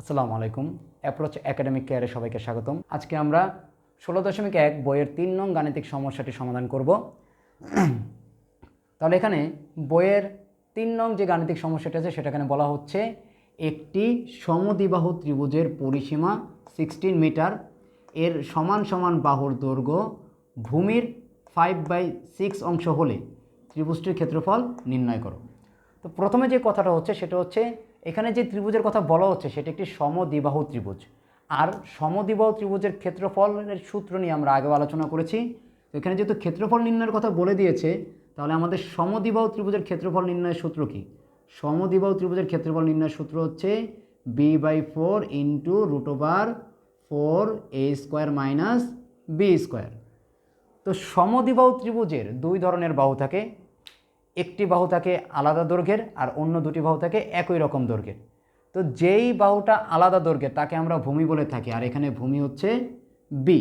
আসসালামু আলাইকুম। Approach academic কেয়ারে সবাইকে স্বাগতম। আজকে আমরা 16.1 বইয়ের 3 নং গাণিতিক সমস্যাটি সমাধান করব। তাহলে এখানে বইয়ের 3 নং যে গাণিতিক সমস্যাটি আছে সেটা এখানে বলা হচ্ছে একটি সমদ্বিবাহু ত্রিভুজের পরিসীমা 16 মিটার, এর সমান সমান বাহুর দৈর্ঘ্য ভূমির 5/6 অংশ হলে ত্রিভুজটির ক্ষেত্রফল নির্ণয় করো। তো প্রথমে যে কথাটা হচ্ছে সেটা হচ্ছে এখানে যে ত্রিভুজের কথা বলা হচ্ছে সেটা একটি সমদ্বিবাহু ত্রিভুজ, আর সমদ্বিবাহু ত্রিভুজের ক্ষেত্রফলের সূত্র নিয়ে আমরা আগেও আলোচনা করেছি। তো এখানে যেহেতু ক্ষেত্রফল নির্ণয়ের কথা বলে দিয়েছে, তাহলে আমাদের সমদ্বিবাহু ত্রিভুজের ক্ষেত্রফল নির্ণয়ের সূত্র কি? সমদ্বিবাহু ত্রিভুজের ক্ষেত্রফল নির্ণয়ের সূত্র হচ্ছে b/4 ইন্টু √4a² - b²। তো সমদ্বিবাহু ত্রিভুজের দুই ধরনের বাহু থাকে, একটি বাহু থাকে আলাদা দৈর্ঘ্যের আর অন্য দুটি বাহু থাকে একই রকম দৈর্ঘ্যের। তো যেই বাহুটা আলাদা দৈর্ঘ্যের তাকে আমরা ভূমি বলে থাকি, আর এখানে ভূমি হচ্ছে বি।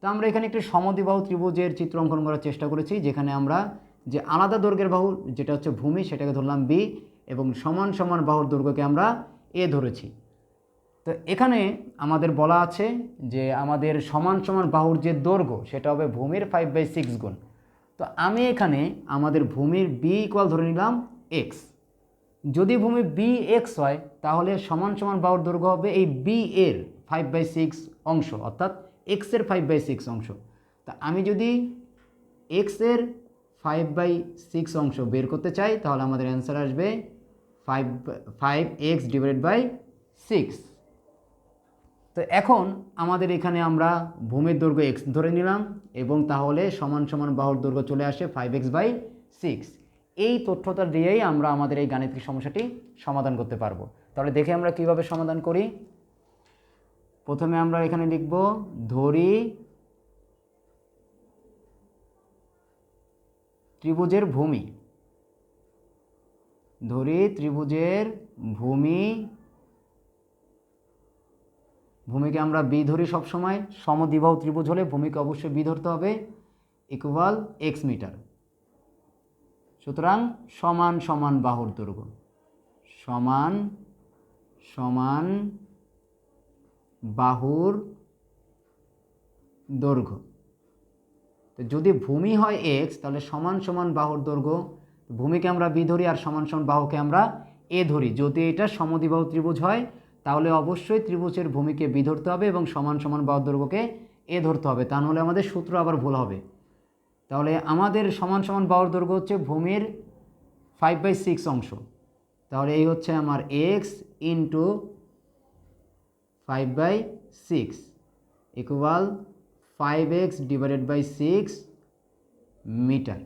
তো আমরা এখানে একটি সমদ্বিবাহু ত্রিভুজের চিত্র অঙ্কন করার চেষ্টা করেছি, যেখানে আমরা যে আলাদা দৈর্ঘ্যের বাহু যেটা হচ্ছে ভূমি সেটাকে ধরলাম বি, এবং সমান সমান বাহুর দৈর্ঘ্যকে আমরা এ ধরেছি। তো এখানে আমাদের বলা আছে যে আমাদের সমান সমান বাহুর যে দৈর্ঘ্য সেটা হবে ভূমির 5/6 গুণ। তো আমি এখানে আমাদের ভূমির বি ইকুয়াল ধরে নিলাম এক্স। যদি ভূমি বি এক্স হয় তাহলে সমান সমান বাহুর দৈর্ঘ্য হবে এই বি এর 5/6 অংশ, অর্থাৎ এক্সের 5/6 অংশ। তা আমি যদি এক্সের 5/6 অংশ বের করতে চাই তাহলে আমাদের অ্যান্সার আসবে 5x/6। তো এখন আমাদের এখানে আমরা ভূমির দৈর্ঘ্য এক্স ধরে নিলাম, এবং তাহলে সমান সমান বাহুর দৈর্ঘ্য চলে আসে 5x/6। এই তথ্যটা দিয়েই আমরা আমাদের এই গাণিতিক সমস্যাটি সমাধান করতে পারবো। তাহলে দেখে আমরা কিভাবে সমাধান করি। প্রথমে আমরা এখানে লিখব ধরি ত্রিভুজের ভূমি, ধরি ত্রিভুজের ভূমি, ভূমিকে আমরা বি ধরি সবসময়। সমদ্বিবাহু ত্রিভুজ হলে ভূমিকে অবশ্যই বি ধরতে হবে, ইকুয়াল এক্স মিটার। সুতরাং সমান সমান বাহুর দৈর্ঘ্য, সমান সমান বাহুর দৈর্ঘ্য। তো যদি ভূমি হয় এক্স তাহলে সমান সমান বাহুর দৈর্ঘ্য, ভূমিকে আমরা বি ধরি আর সমান সমান বাহুকে আমরা এ ধরি। যদি এটা সমদ্বিবাহু ত্রিভুজ হয় তাহলে অবশ্যই ত্রিভুজের ভূমিকে বি ধরতে হবে এবং সমান সমান বাহুর দৈর্ঘ্যকে এ ধরতে হবে, তা নাহলে আমাদের সূত্র আবার ভুল হবে। তাহলে আমাদের সমান সমান বাহুর দৈর্ঘ্য হচ্ছে ভূমির 5/6 অংশ। তাহলে এই হচ্ছে আমার x into 5/6 equal 5x/6 metre.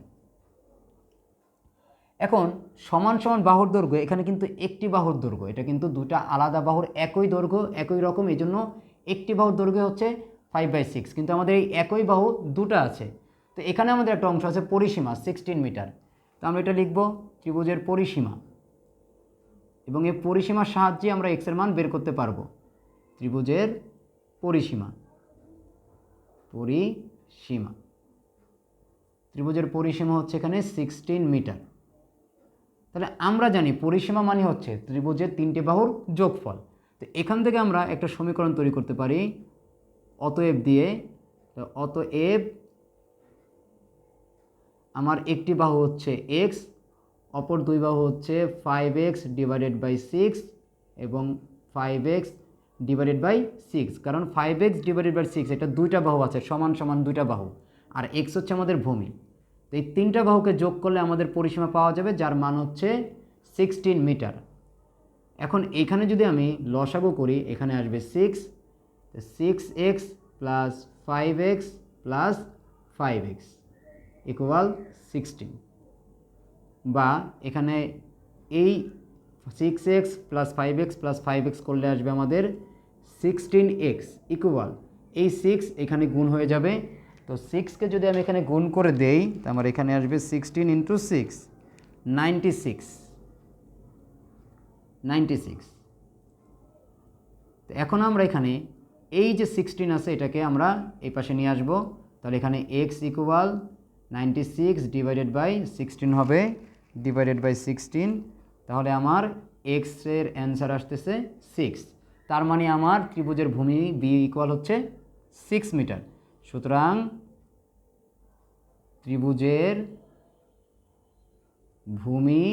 এখন সমান সমান বাহুর দৈর্ঘ্য, এখানে কিন্তু একটি বাহুর দৈর্ঘ্য, এটা কিন্তু দুটা আলাদা বাহুর একই দৈর্ঘ্য একই রকম, এই জন্য একটি বাহুর দৈর্ঘ্য হচ্ছে 5/6, কিন্তু আমাদের এই একই বাহু দুটো আছে। তো এখানে আমাদের একটা অংশ আছে পরিসীমা 16 মিটার। তো আমরা এটা লিখব ত্রিভুজের পরিসীমা, এবং এই পরিসীমার সাহায্যে আমরা এক্সের মান বের করতে পারবো। ত্রিভুজের পরিসীমা, পরিসীমা ত্রিভুজের পরিসীমা হচ্ছে এখানে 16 মিটার। তাহলে আমরা জানি পরিসীমা মানে হচ্ছে ত্রিভুজের তিনটে বাহুর যোগফল। তো এখান থেকে আমরা একটা সমীকরণ তৈরি করতে পারি অতএব দিয়ে। তো অতএব আমার একটি বাহু হচ্ছে এক্স, অপর দুই বাহু হচ্ছে 5x/6 এবং 5x/6, কারণ 5x/6 এটা দুইটা বাহু আছে, সমান সমান দুইটা বাহু, আর এক্স হচ্ছে আমাদের ভূমি। তো এই তিনটা বাহুকে যোগ করলে আমাদের পরিসীমা পাওয়া যাবে, যার মান হচ্ছে 16 মিটার। এখন এখানে যদি আমি লসাগু করি এখানে আসবে 6, 6x + 5x + 5x ইকুয়াল 16, বা এখানে এই 6x + 5x + 5x করলে আসবে আমাদের 16x ইকুয়াল এই 6 এখানে গুণ হয়ে যাবে। তো 6কে যদি আমি এখানে গুণ করে দেই তো আমার এখানে আসবে 16 × 6 96। তো এখন আমরা এখানে এই যে 16 আছে এটাকে আমরা এই পাশে নিয়ে আসবো। তাহলে এখানে x ইকুয়াল 96/16 হবে, /16। তাহলে আমার x এর অ্যান্সার আসতেছে 6। তার মানে আমার ত্রিভুজের ভূমি বি ইকুয়াল হচ্ছে 6 মিটার। সুতরাং ত্রিভুজের ভূমি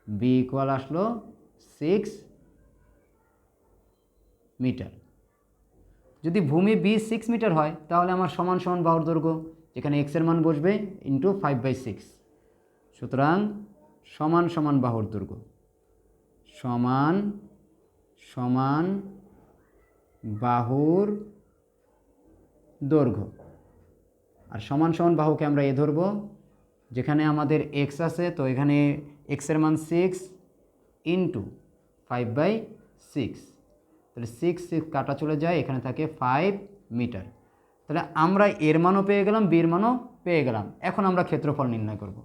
বি ইকুয়াল আসলো 6 মিটার। যদি ভূমি বি 6 মিটার হয় তাহলে আমার সমান সমান বাহুর দৈর্ঘ্য, যেখানে এক্স এর মান বসবে ইন্টু 5/6। সুতরাং সমান সমান বাহুর দৈর্ঘ্য সমান সমান বাহুর দৈর্ঘ্য, আর সমান সমান বাহুকে আমরা এ ধরব, যেখানে আমাদের এক্স আছে তো এখানে এক্সের মান 6 ইন্টু 5/6, তাহলে 6 কাটা চলে যায়, এখানে থাকে 5 মিটার। তাহলে আমরা এর মানও পেয়ে গেলাম, বির মানও পেয়ে গেলাম। এখন আমরা ক্ষেত্রফল নির্ণয় করব।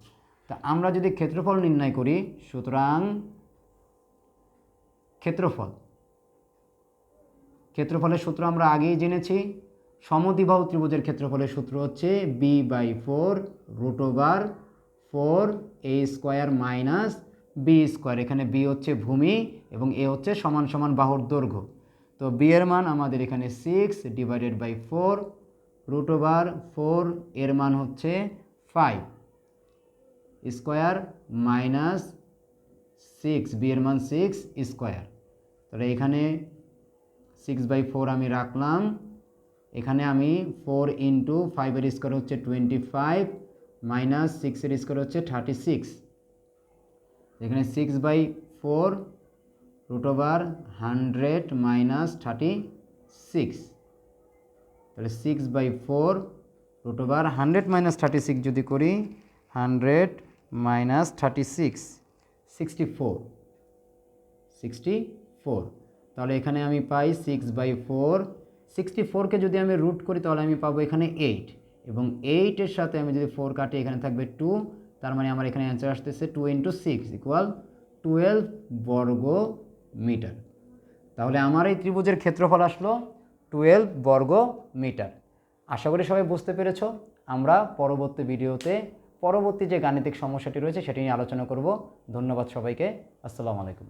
তা আমরা যদি ক্ষেত্রফল নির্ণয় করি, সুতরাং ক্ষেত্রফলের সূত্র আমরা আগেই জেনেছি। সমদ্বিবাহু ত্রিভুজের ক্ষেত্রফলের সূত্র হচ্ছে b/4 √4a² মাইনাস b²। এখানে b হচ্ছে ভূমি এবং a হচ্ছে সমান সমান বাহুর দৈর্ঘ্য। তো b এর মান আমাদের এখানে 6 / 4 √4, এর মান হচ্ছে 5 স্কোয়ার মাইনাস 6, b এর মান 6 স্কোয়ার। তাহলে এখানে 6/4 আমি রাখলাম, এখানে আমি 4 ইন্টু 5 এর স্কোয়ার হচ্ছে 25 মাইনাস 6 এর স্কোয়ার হচ্ছে 36। এখানে 6/4 √100 মাইনাস 36, তাহলে 6/4 √100 মাইনাস 36 যদি করি, 100 মাইনাস 36 64। তাহলে এখানে আমি পাই 6/4। 64কে যদি আমি রুট করি তাহলে আমি পাবো এখানে 8, এবং 8-এর সাথে আমি যদি 4 কাটি এখানে থাকবে 2, তার মানে আমার এখানে অ্যান্সার আসতেছে 2 × 6 = 12 বর্গ মিটার। তাহলে আমার এই ত্রিভুজের ক্ষেত্রফল আসলো 12 বর্গ মিটার। আশা করি সবাই বুঝতে পেরেছ। আমরা পরবর্তী ভিডিওতে পরবর্তী যে গাণিতিক সমস্যাটি রয়েছে সেটি নিয়ে আলোচনা করব। ধন্যবাদ সবাইকে। আসসালামু আলাইকুম।